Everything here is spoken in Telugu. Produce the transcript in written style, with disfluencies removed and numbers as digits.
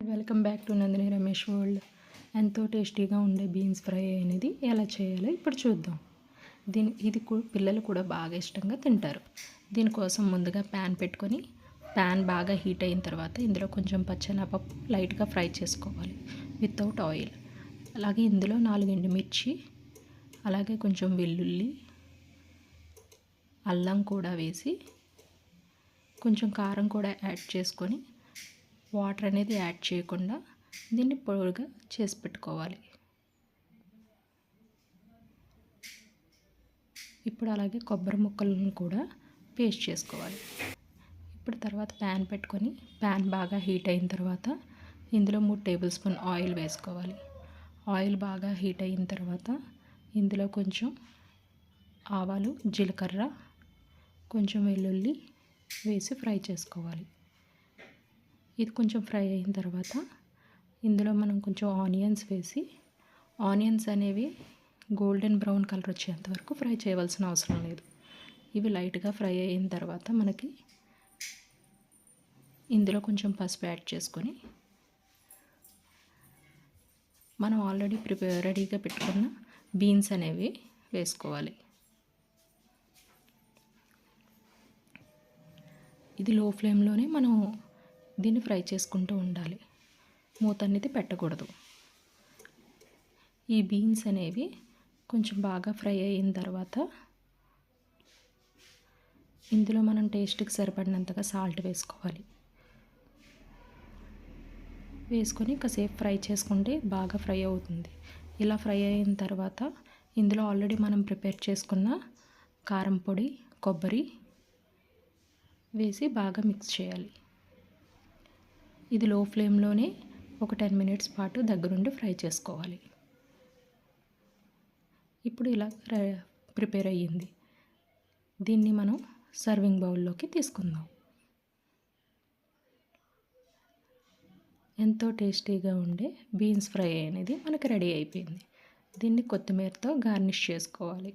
Welcome back to Nandini Ramesh world. ఎంతో టేస్టీగా ఉండే బీన్స్ ఫ్రై అనేది ఎలా చేయాలో ఇప్పుడు చూద్దాం. ఇది పిల్లలు కూడా బాగా ఇష్టంగా తింటారు. దీనికోసం ముందుగా ప్యాన్ పెట్టుకొని ప్యాన్ బాగా హీట్ అయిన తర్వాత ఇందులో కొంచెం పచ్చెనపప్పు లైట్గా ఫ్రై చేసుకోవాలి వితౌట్ ఆయిల్. అలాగే ఇందులో 4 ఎండుమిర్చి, అలాగే కొంచెం వెల్లుల్లి, అల్లం కూడా వేసి కొంచెం కారం కూడా యాడ్ చేసుకొని వాటర్ అనేది యాడ్ చేయకుండా దీన్ని పొడిగా చేసి పెట్టుకోవాలి. ఇప్పుడు అలాగే కొబ్బరి ముక్కలను కూడా పేస్ట్ చేసుకోవాలి. ఇప్పుడు తర్వాత ప్యాన్ పెట్టుకొని ప్యాన్ బాగా హీట్ అయిన తర్వాత ఇందులో 3 టేబుల్ స్పూన్ ఆయిల్ వేసుకోవాలి. ఆయిల్ బాగా హీట్ అయిన తర్వాత ఇందులో కొంచెం ఆవాలు, జీలకర్ర, కొంచెం వెల్లుల్లి వేసి ఫ్రై చేసుకోవాలి. ఇది కొంచెం ఫ్రై అయిన తర్వాత ఇందులో మనం కొంచెం ఆనియన్స్ వేసి, ఆనియన్స్ అనేవి గోల్డెన్ బ్రౌన్ కలర్ వచ్చేంత వరకు ఫ్రై చేయవలసిన అవసరం లేదు. ఇవి లైట్గా ఫ్రై అయిన తర్వాత మనకి ఇందులో కొంచెం పసుపు యాడ్ చేసుకొని మనం ఆల్రెడీ రెడీగా పెట్టుకున్న బీన్స్ అనేవి వేసుకోవాలి. ఇది లో ఫ్లేమ్లోనే మనం దీన్ని ఫ్రై చేసుకుంటూ ఉండాలి. మూత అనేది పెట్టకూడదు. ఈ బీన్స్ అనేవి కొంచెం బాగా ఫ్రై అయిన తర్వాత ఇందులో మనం టేస్ట్కి సరిపడినంతగా సాల్ట్ వేసుకోవాలి. వేసుకొని కాసేపు ఫ్రై చేసుకుంటే బాగా ఫ్రై అవుతుంది. ఇలా ఫ్రై అయిన తర్వాత ఇందులో ఆల్రెడీ మనం ప్రిపేర్ చేసుకున్న కారం పొడి, కొబ్బరి వేసి బాగా మిక్స్ చేయాలి. ఇది లో ఫ్లేమ్లోనే ఒక 10 మినిట్స్ పాటు దగ్గరుండి ఫ్రై చేసుకోవాలి. ఇప్పుడు ఇలా ప్రిపేర్ అయ్యింది. దీన్ని మనం సర్వింగ్ బౌల్లోకి తీసుకుందాం. ఎంతో టేస్టీగా ఉండే బీన్స్ ఫ్రై అనేది మనకి రెడీ అయిపోయింది. దీన్ని కొత్తిమీరతో గార్నిష్ చేసుకోవాలి.